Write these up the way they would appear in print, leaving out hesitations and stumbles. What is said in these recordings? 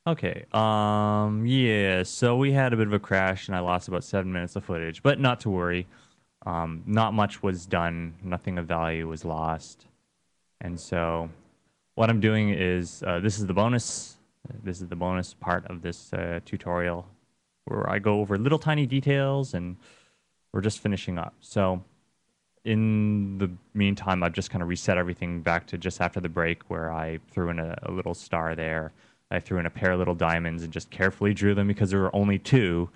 Okay. Yeah. So we had a bit of a crash, and I lost about 7 minutes of footage, but not to worry. Not much was done. Nothing of value was lost. And so what I'm doing is this is the bonus. This is the bonus part of this tutorial where I go over little tiny details, and we're just finishing up. So in the meantime, I've just kind of reset everything back to just after the break where I threw in a little star there. I threw in a pair of little diamonds and just carefully drew them because there were only two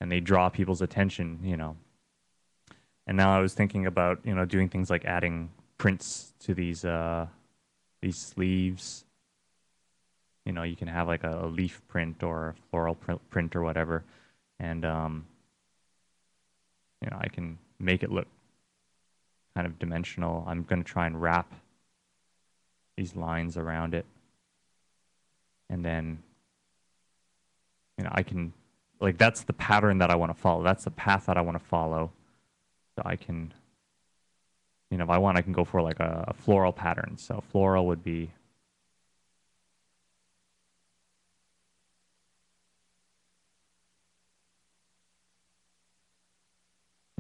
and they draw people's attention. And now I was thinking about, doing things like adding prints to these sleeves. You can have like a leaf print or a floral print or whatever. And I can make it look kind of dimensional. I'm going to try and wrap these lines around it. And then, I can, like, that's the pattern that I want to follow. That's the path that I want to follow. So I can, if I want, I can go for like a floral pattern. So floral would be,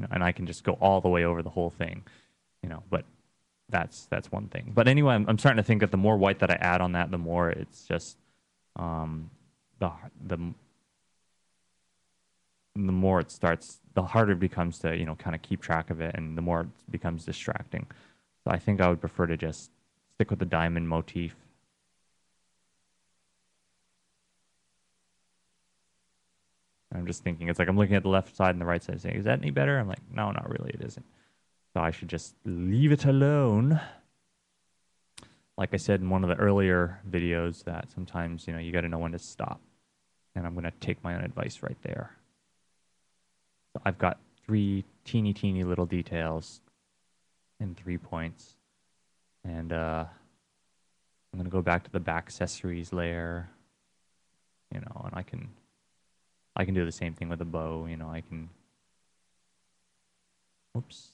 and I can just go all the way over the whole thing, but that's one thing. But anyway, I'm starting to think that the more white that I add on that, the more it's just, um, the, the, the more it starts, the harder it becomes to, kind of keep track of it, and the more it becomes distracting. So I think I would prefer to just stick with the diamond motif. I'm just thinking, it's like I'm looking at the left side and the right side saying, is that any better? I'm like, no, not really, it isn't. So I should just leave it alone. Like I said in one of the earlier videos, that sometimes, you got to know when to stop. And I'm going to take my own advice right there. So I've got three teeny little details in 3 points. And I'm going to go back to the back accessories layer, and I can do the same thing with a bow. I can, oops.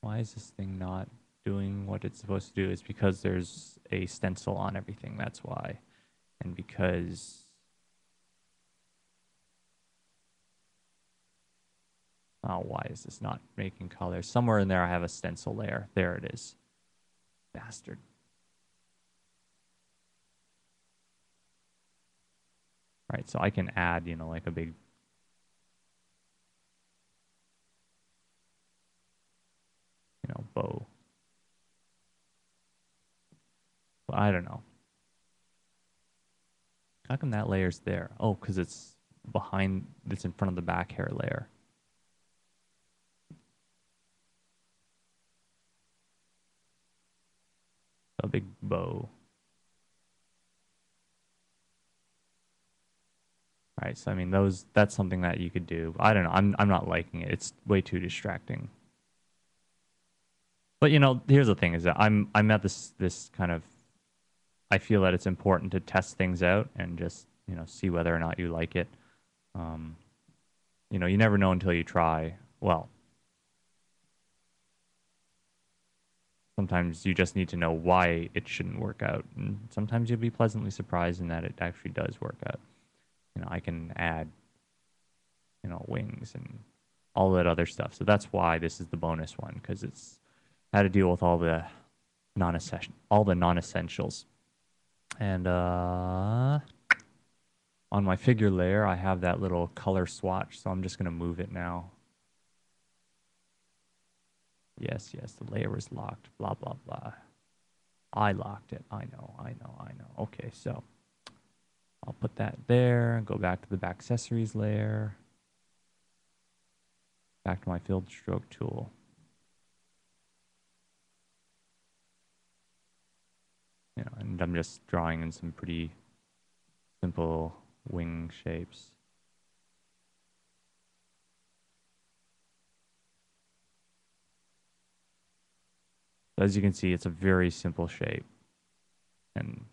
Why is this thing not doing what it's supposed to do? It's because there's a stencil on everything. That's why. And because, oh, why is this not making color? Somewhere in there I have a stencil layer. There it is. Bastard. All right, so I can add, like a big, bow. Well, I don't know. How come that layer's there? Oh, because it's in front of the back hair layer. A big bow. All right, so I mean that's something that you could do. I don't know. I'm not liking it. It's way too distracting. But here's the thing is that I'm at this kind of, I feel that it's important to test things out and just, see whether or not you like it. Um, you never know until you try. Well, sometimes you just need to know why it shouldn't work out. And sometimes you'll be pleasantly surprised in that it actually does work out. I can add, wings and all that other stuff. So that's why this is the bonus one, because it's how to deal with all the non-essentials. And on my figure layer, I have that little color swatch, so I'm just going to move it now. Yes, the layer was locked, blah, blah, blah. I locked it. I know. Okay, so I'll put that there, go back to the back accessories layer, back to my field stroke tool. And I'm just drawing in some pretty simple wing shapes. As you can see, it's a very simple shape. And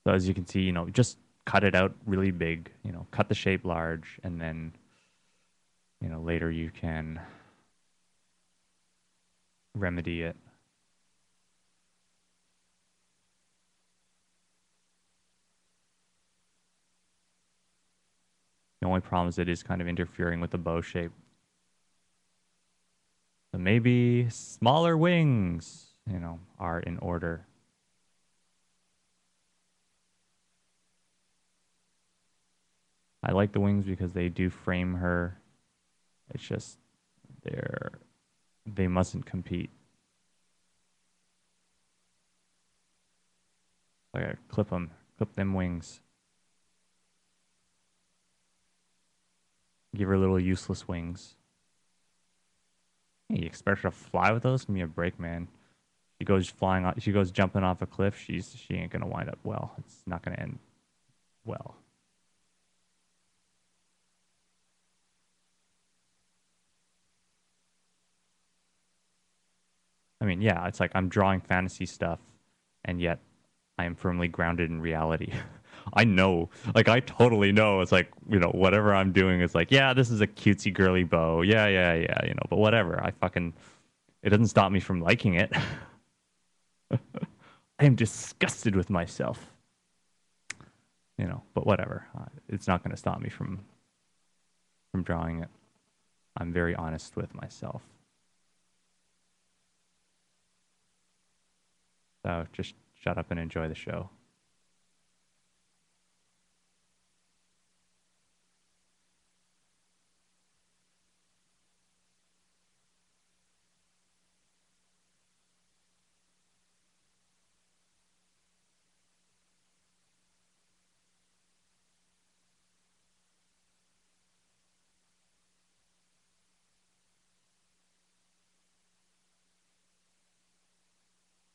So as you can see, just cut it out really big, cut the shape large, and then, later you can remedy it. The only problem is it is kind of interfering with the bow shape. So maybe smaller wings, are in order. I like the wings because they do frame her. It's just they mustn't compete. I gotta clip them wings. Give her little useless wings. Hey, you expect her to fly with those? Give me a break, man. She goes flying off, she goes jumping off a cliff. She ain't gonna wind up well. It's not gonna end well. I mean, yeah, it's like I'm drawing fantasy stuff, and yet I am firmly grounded in reality. I know, like I totally know. It's like, whatever I'm doing is like, yeah, this is a cutesy girly bow. Yeah, yeah, yeah, but whatever. It doesn't stop me from liking it. I am disgusted with myself. But whatever. It's not going to stop me from drawing it. I'm very honest with myself. So just shut up and enjoy the show.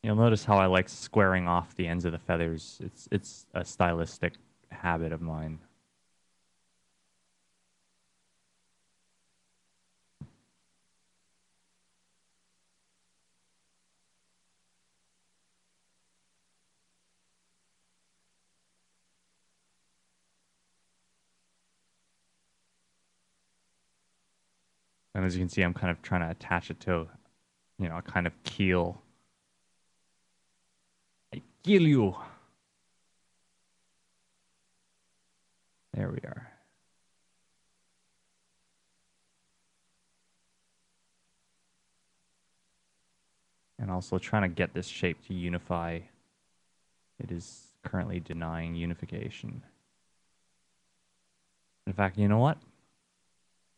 You'll notice how I like squaring off the ends of the feathers. It's a stylistic habit of mine. And as you can see, I'm kind of trying to attach it to, a kind of keel. I kill you. There we are. And also trying to get this shape to unify. It is currently denying unification. In fact, you know what?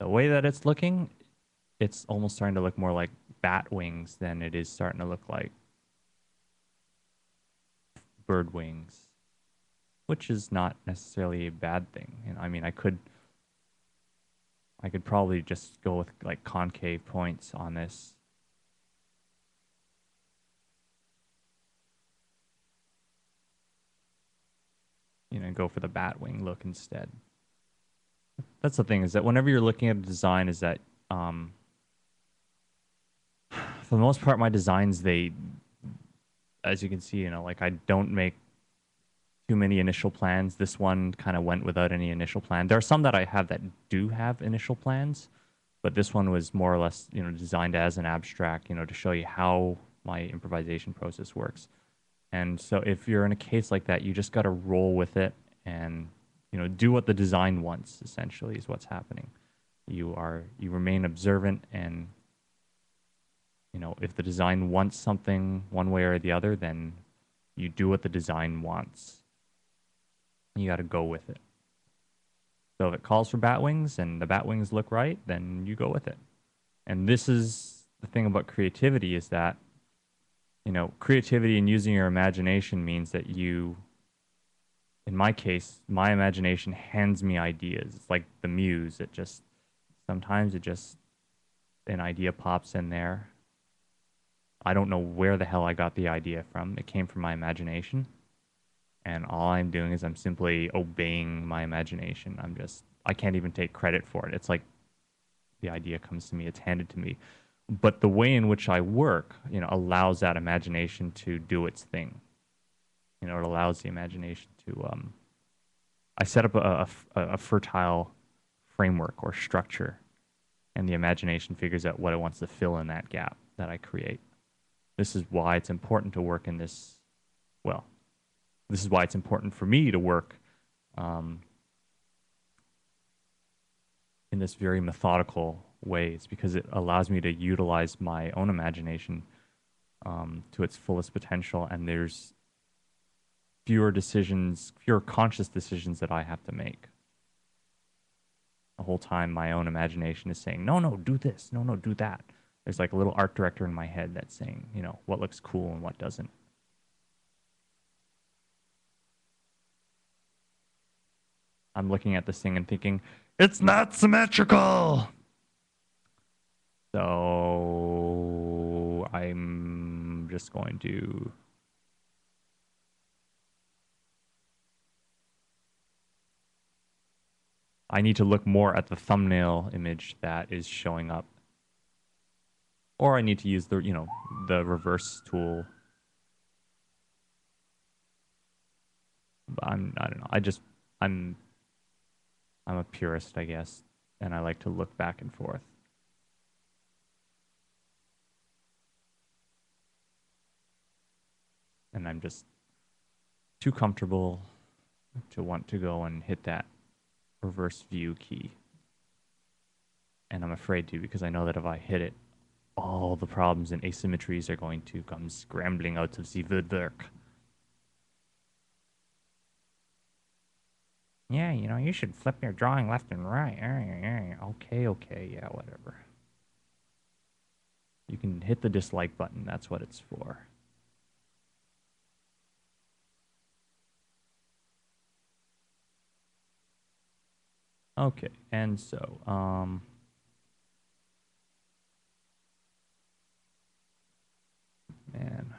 The way that it's looking, it's almost starting to look more like bat wings than it is starting to look like bird wings, which is not necessarily a bad thing. I mean, I could probably just go with like concave points on this. Go for the bat wing look instead. That's the thing, is that whenever you're looking at a design, is that for the most part, my designs, as you can see, like I don't make too many initial plans. This one kind of went without any initial plan. There are some that I have that do have initial plans, but this one was more or less, designed as an abstract, to show you how my improvisation process works. And so if you're in a case like that, you just got to roll with it and, do what the design wants, essentially, is what's happening. You remain observant, and, if the design wants something one way or the other, then you do what the design wants. You got to go with it. So if it calls for bat wings and the bat wings look right, then you go with it. And this is the thing about creativity, is that, creativity and using your imagination means that in my case, my imagination hands me ideas. It's like the muse. Sometimes an idea pops in there. I don't know where the hell I got the idea from. It came from my imagination. And all I'm doing is I'm simply obeying my imagination. I can't even take credit for it. It's like the idea comes to me, it's handed to me. But the way in which I work, allows that imagination to do its thing. You know, it allows the imagination to. I set up a fertile framework or structure, and the imagination figures out what it wants to fill in that gap that I create. This is why it's important to work in this. Well, this is why it's important for me to work in this very methodical way. It's because it allows me to utilize my own imagination to its fullest potential, and there's fewer conscious decisions that I have to make. The whole time my own imagination is saying, no, no, do this. No, no, do that. There's like a little art director in my head that's saying, you know, what looks cool and what doesn't. I'm looking at this thing and thinking, it's not symmetrical. So I'm just going to I need to look more at the thumbnail image that is showing up. Or I need to use the, you know, the reverse tool. I don't know. I'm a purist, I guess, and I like to look back and forth. And I'm just too comfortable to want to go and hit that reverse view key. And I'm afraid to, because I know that if I hit it, all the problems and asymmetries are going to come scrambling out of the woodwork. Yeah, you know, you should flip your drawing left and right. Okay, okay, yeah, whatever. You can hit the dislike button. That's what it's for. Okay, and so, man.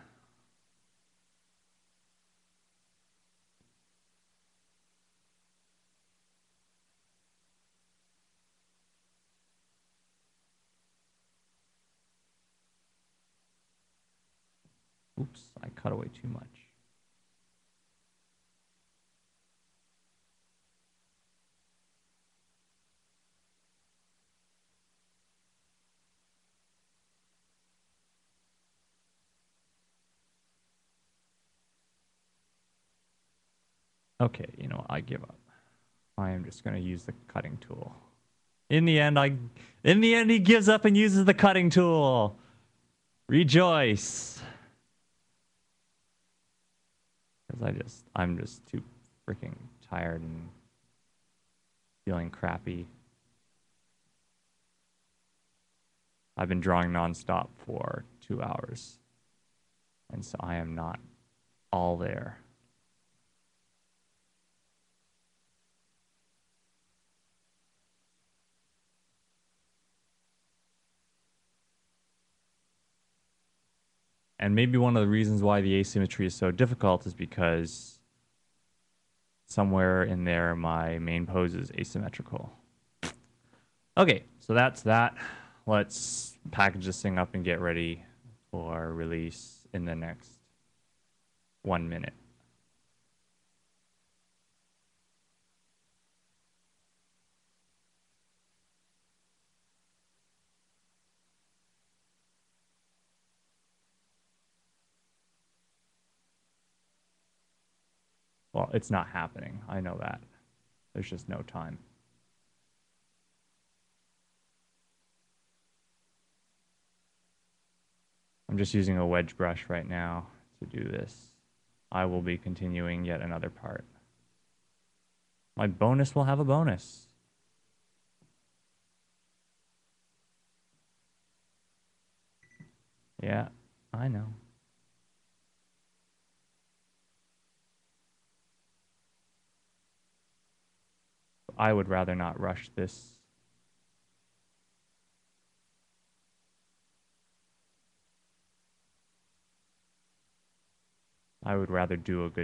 Oops, I cut away too much. Okay, you know, I give up. I am just going to use the cutting tool. In the end, he gives up and uses the cutting tool. Rejoice. Because I'm just too freaking tired and feeling crappy. I've been drawing nonstop for 2 hours. And so I am not all there. And maybe one of the reasons why the asymmetry is so difficult is because somewhere in there my main pose is asymmetrical. Okay, so that's that. Let's package this thing up and get ready for release in the next 1 minute. Well, it's not happening. I know that. There's just no time. I'm just using a wedge brush right now to do this. I will be continuing yet another part. My bonus will have a bonus. Yeah, I know. I would rather not rush this. I would rather do a good